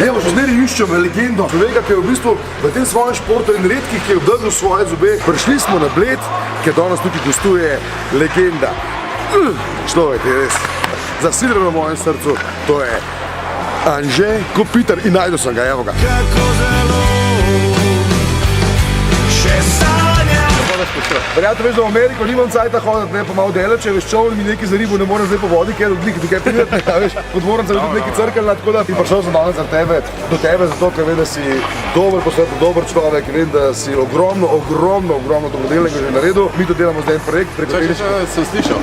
Evo, še zmeri iščem legendo, človeka, ki je v bistvu v tem svojem športu in redkih, ki je obdržal svoje zobe. Prišli smo na Bled, ki danes tukaj gostuje legenda. Človek je res zasidren v mojem srcu, to je Anže Kopitar in najdel sem ga, evo ga. Verjate, veš, da v Ameriko nimam cajta hoditi, ne, pa malo dela, če veš čovl mi nekaj zaribu, ne moram zdaj po vodi, ker odliki, tukaj pridete, veš, pod moram se tudi nekaj crkljena, tako da bi prišel sem danes do tebe, zato, ker vem, da si dober posvet, dober človek, vem, da si ogromno dobrodelnega že naredil. Mi to delamo zdaj en projekt, preko tega. Sem slišal,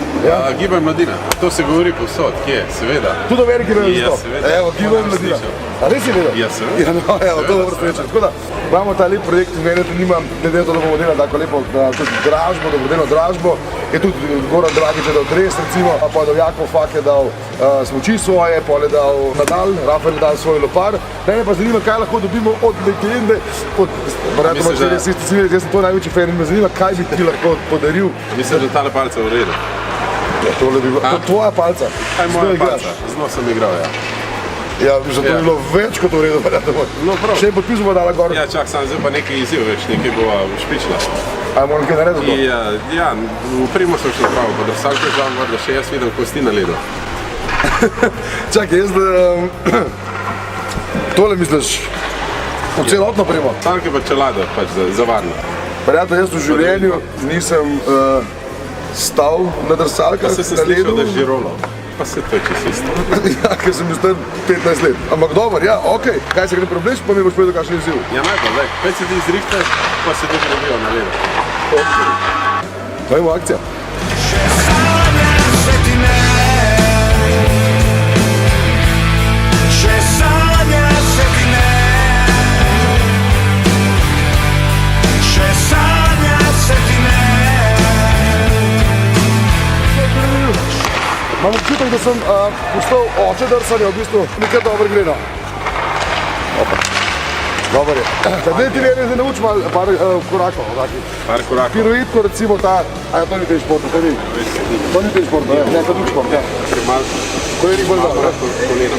Gibaj mladina, to se govori povsod, kje, seveda. Tudi v Ameriki vejo za to. Evo, Gibaj mladina. A res si vedel? Ja, seveda. Ja, no, evo, to dobro srečen. Tako da, imamo ta lep projekt, mene tu nimam, glede to, da bomo delali tako lepo dražbo, dobrodelno dražbo. Je tudi Goran Dragič je dal dres, recimo, pa je dal Jakov Fak je dal smuči svoje, pol je dal Nadal, Rafael je dal svoj lopar. Mene pa zanima, kaj lahko dobimo od legende, jaz sem to največji fan in me zanima, kaj bi ti lahko podaril. Mislim, da tale palca v redu. Ja, tole bi bilo, to je tvoja palca. Kaj je moja palca? Z njo sem igral, ja. Ja, že to je bilo več kot v redu, verjate moj. No, prav. Še podpis bo dala gor. Ja, čak, sam zdaj pa nekaj izziv, veš, nekaj bova špičila. A moram kaj narediti to? Ja, v Primo sem šel pravo, pa da vsak je žal gor, da še jaz vidim kosti na ledu. Čakaj, jaz da... Tole misliš, v celotno Primo? Tam je pa čelada, pač za varno. Verjate, jaz v življenju nisem stal na drsalkah, na ledu. Pa se slišal, da žirolo. Pa se to je čisto isto. Ja, ker sem bil star 15 let. Ampak dober, ja, okej. Kaj se gre probleš, pa mi boš povedal, kakšen izziv. Ja, najbolj, lej, 5 se ti izrihtaš, pa se ti prebijo na ledu. Okej. Dajmo akcija. Imam občutek, da sem postal oče drsanja, v bistvu nekaj dobro gre, no. Opa, dober je. Zdaj ti veri, da nauči malo par korakov. Par korakov. Piruitko, recimo ta, a ja, to ni tej športu, to ni. To ni tej športu, ne, to ni šport, ja. Primal. To je nikoli dobro, kolena.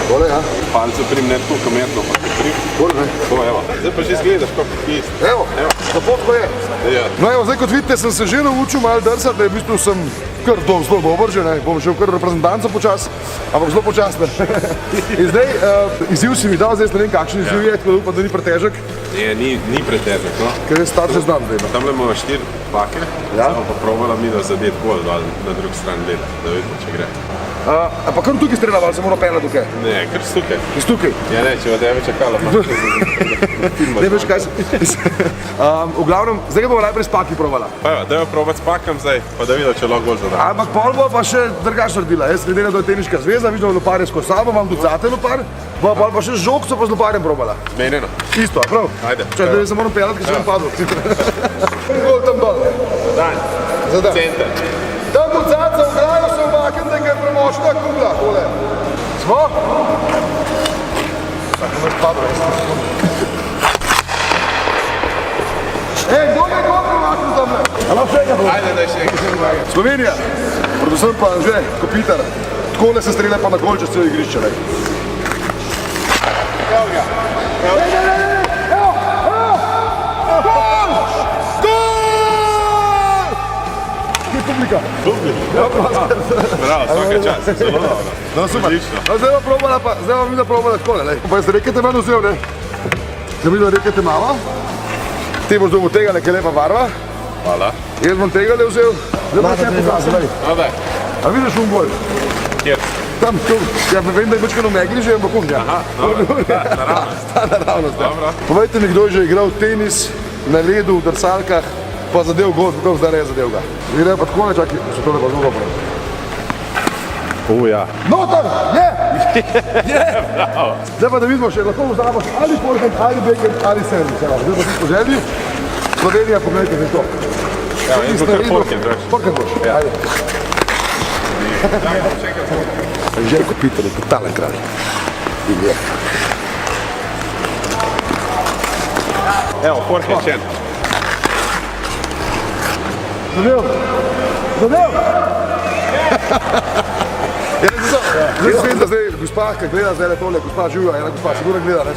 Tole, ja. Palce prim ne tako kametno, pa te prim. Tole, ne. To, evo. Zdaj pa že izgledaš, kako ti isti. Evo, tako tako je. Ja. No evo, zdaj kot vidite, sem se že naučil malo drsati, da je v bistvu sem kar zelo dober že, ne, bom šel kar reprezentanco počas, ampak zelo počasno. In zdaj, izziv si mi dal, zdaj ne vem kakšen izziv je, tako da upam, da ni pretežek. Ne, ni pretežek, no. Ker jaz starše znam zdaj. Tamle imamo 4 pake, samo pa probala mi, da zadet gol na drugi strani leda, da vidimo, če gre. A pa kar tukaj streljava, ali se mora penati tukaj? Ne, kar stukaj. Iz tukaj? Ja ne, če od tebe čakala, ne veš kaj v glavnem, zdaj ga bomo najprej s paki probala. Pa evo, dajmo probat s pakam zdaj, pa da vidim, če lahko gol zadam. Ampak pol bo pa še drugače naredila, jaz glede na to je teniška zveza, viš da lopar je skozi sabo, imam tudi zate lopar, bo pa še z žogco pa z loparjem probala. Menjeno. Isto, a prav? Ajde. Čaj, da se moram pelati, ker še vam padlo. Gol tam dol. Zadan. Center. Tam od zaca v graju se umaknite, ker je premočna kugla, tole. Smo? Tako me spadlo, jaz sem sekundu. Kdo je dobro umaknil tam? Alo, še enkrat. Ajde, daj še enkrat. Slovenija, predvsem pa Anže Kopitar, takole se strelja pa na gol čez celo igrišče. Evo ga. Publika. Bravo, svaka čast, zelo dobro. No, super. No, zdaj vam mi da probala takole, lej. Pa jaz rekete meni vzel, ne? Zdaj mi da rekete mama. Ti boš dobil tega, nekaj lepa barva. Hvala. Jaz bom tega le vzel. Zdaj bom te pokazal, lej. A vidiš un gol? Kjer? Tam, tu. Ja, vem, da je večkrat v megli že, ampak ja. Aha, dobro, naravnost. Ta naravnost, ja. Dobro. Povejte mi, kdo je že igral tenis na ledu, v drsalkah, pa zadev gol, kdo zdaj je zadev ga. Gre pa takole, čakaj, še tole pa zelo dobro. Ja. Notar! Je! Je! Bravo. Zdaj pa da vidimo še, lahko vzameš ali forehand, ali backhand, ali sandwich. Zdaj pa ti po želji. Slovenija, pogledajte zdaj to. Ja, jaz bom kar forehand, veš. Forehand boš, ajde. Anže Kopitar je totalen kralj. In je. Evo, forehand še. Zadev! Zadev! Jaz vem, da zdaj gospa, ki gleda zdaj tole, gospa Žuja, ena gospa sigurno gleda, ne?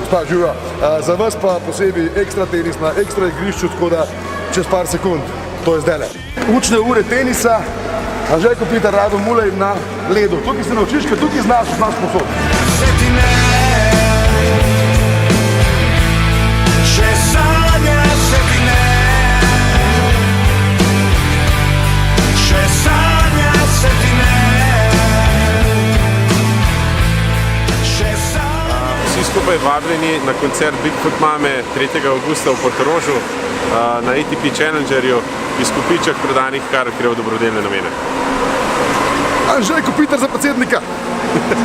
Gospa Žuja. Za vas pa posebej ekstra tenis na ekstra igrišču, tako da čez par sekund, to je zdajle. Učne ure tenisa, Anže Kopitar, Rado Mulej na ledu. Tukaj se naučiš, ker tukaj znaš posod. Vsi skupaj vabljeni na koncert Bigfoot Mame 3. augusta v Portorožu na ATP Challengerju. Izkupiček prodanih kar gre v dobrodelne namene. Anže Kopitar za predsednika.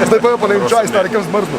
Zdaj pa jo pa ne vem čaj, stari kam zmrznu.